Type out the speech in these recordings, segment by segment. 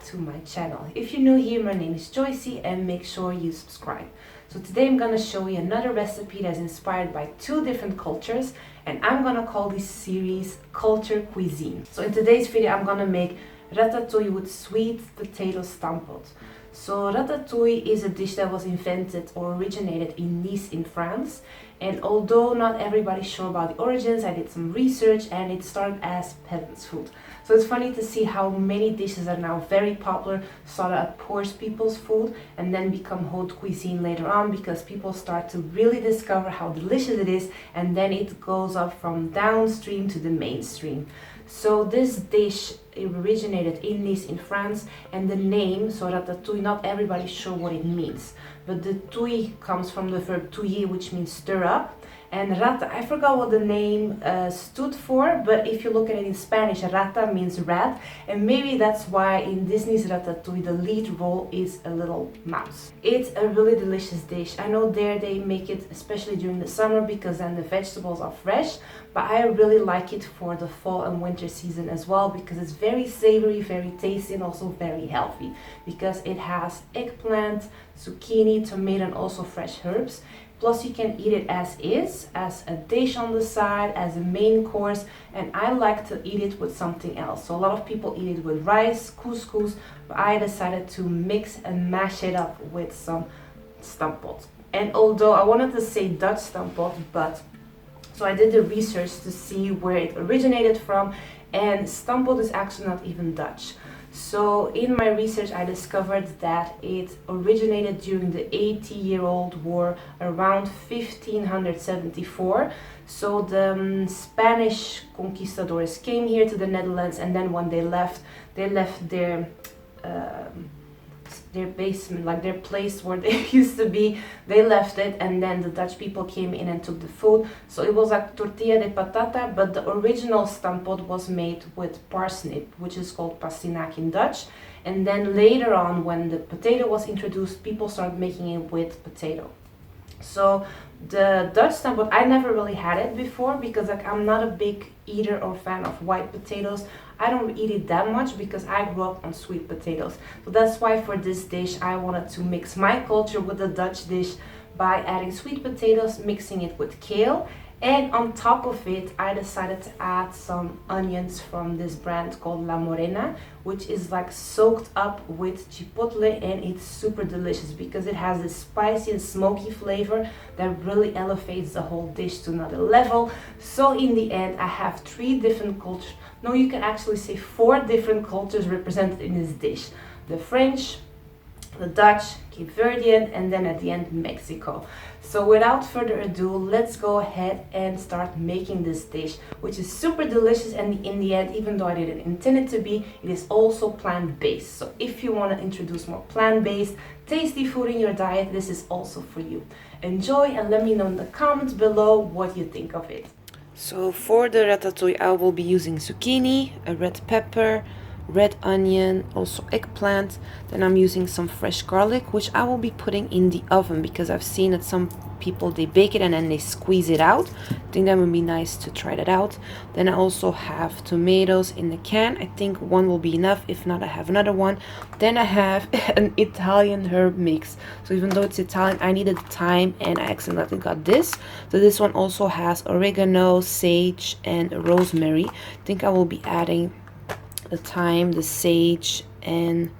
to my channel. If you're new here, my name is Joycy and make sure you subscribe. So today I'm gonna show you another recipe that's inspired by two different cultures, and I'm gonna call this series Culture Cuisine. So in today's video I'm gonna make ratatouille with sweet potato stamppot. So ratatouille is a dish that was invented or originated in Nice in France, and although not everybody's sure about the origins, I did some research and it started as peasants' food. So it's funny to see how many dishes are now very popular, started as poor people's food and then become haute cuisine later on, because people start to really discover how delicious it is, and then it goes up from downstream to the mainstream. So this dish originated in Nice in France, and the name, so ratatouille, not everybody's sure what it means, but the touille comes from the verb touiller, which means stir up, and rata, I forgot what the name stood for, but if you look at it in Spanish, rata means rat, and maybe that's why in Disney's Ratatouille the lead role is a little mouse. It's a really delicious dish. I know there they make it especially during the summer because then the vegetables are fresh, but I really like it for the fall and winter season as well, because it's very savory, very tasty, and also very healthy, because it has eggplant, zucchini, tomato, and also fresh herbs. Plus you can eat it as is, as a dish on the side, as a main course, and I like to eat it with something else. So a lot of people eat it with rice, couscous, but I decided to mix and mash it up with some stampot. And although I wanted to say Dutch stampot, but so I did the research to see where it originated from, and stampot is actually not even Dutch. So in my research I discovered that it originated during the 80-year-old war around 1574. So the Spanish conquistadors came here to the Netherlands, and then when they left their basement, like their place where they used to be, they left it, and then the Dutch people came in and took the food. So it was like tortilla de patata, but the original stampot was made with parsnip, which is called pastinaak in Dutch. And then later on, when the potato was introduced, people started making it with potato. So the Dutch stampot, I never really had it before, because like I'm not a big eater or fan of white potatoes. I don't eat it that much because I grew up on sweet potatoes. So that's why for this dish I wanted to mix my culture with the Dutch dish by adding sweet potatoes, mixing it with kale, and on top of it I decided to add some onions from this brand called La Morena, which is like soaked up with chipotle, and it's super delicious because it has this spicy and smoky flavor that really elevates the whole dish to another level. So in the end I have three different cultures, no, you can actually say four different cultures represented in this dish: the French, the Dutch, Cape Verdean, and then at the end Mexico. So without further ado, let's go ahead and start making this dish, which is super delicious, and in the end, even though I didn't intend it to be, it is also plant-based. So if you want to introduce more plant-based, tasty food in your diet, this is also for you. Enjoy, and let me know in the comments below what you think of it. So for the ratatouille I will be using zucchini, a red pepper, red onion, also eggplant. Then I'm using some fresh garlic, which I will be putting in the oven, because I've seen that some people, they bake it and then they squeeze it out. I think that would be nice to try that out. Then I also have tomatoes in the can. I think one will be enough. If not, I have another one. Then I have an Italian herb mix. So even though it's Italian, I needed thyme and I accidentally got this. So this one also has oregano, sage, and rosemary. I think I will be adding the thyme, the sage, and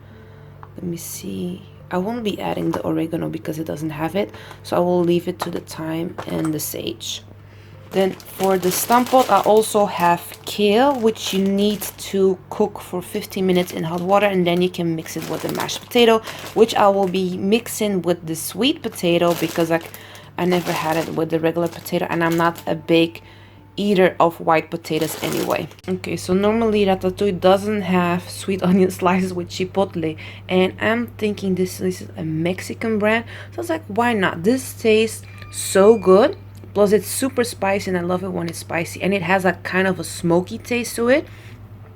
let me see, I won't be adding the oregano because it doesn't have it, so I will leave it to the thyme and the sage. Then for the stampot I also have kale, which you need to cook for 15 minutes in hot water, and then you can mix it with the mashed potato, which I will be mixing with the sweet potato because I never had it with the regular potato, and I'm not a big eater of white potatoes anyway. Okay, so normally ratatouille doesn't have sweet onion slices with chipotle, and I'm thinking this is a Mexican brand, so I was like, why not? This tastes so good, plus it's super spicy, and I love it when it's spicy, and it has a kind of a smoky taste to it,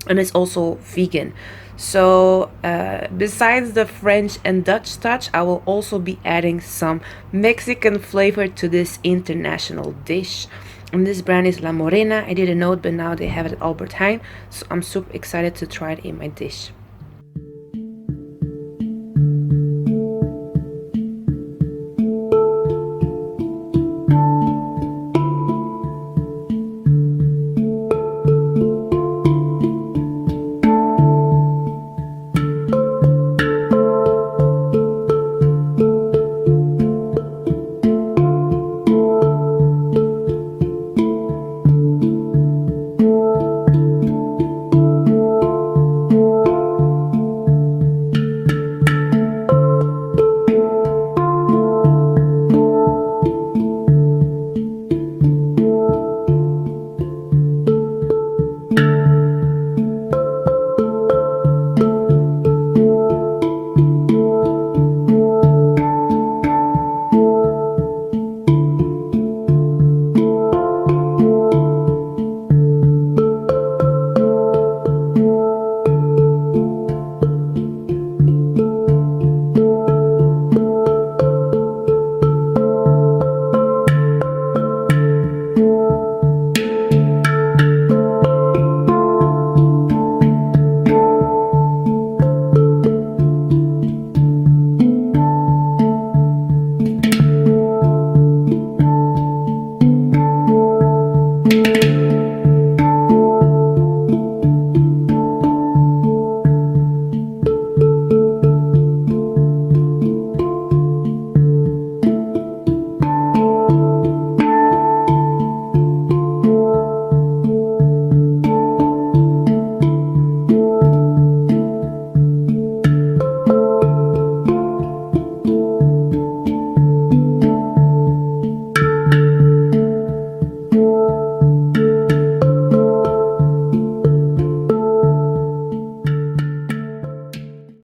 and it's also vegan. So besides the French and Dutch touch, I will also be adding some Mexican flavor to this international dish. And this brand is La Morena. I didn't know it, but now they have it at Albert Heijn. So I'm super excited to try it in my dish.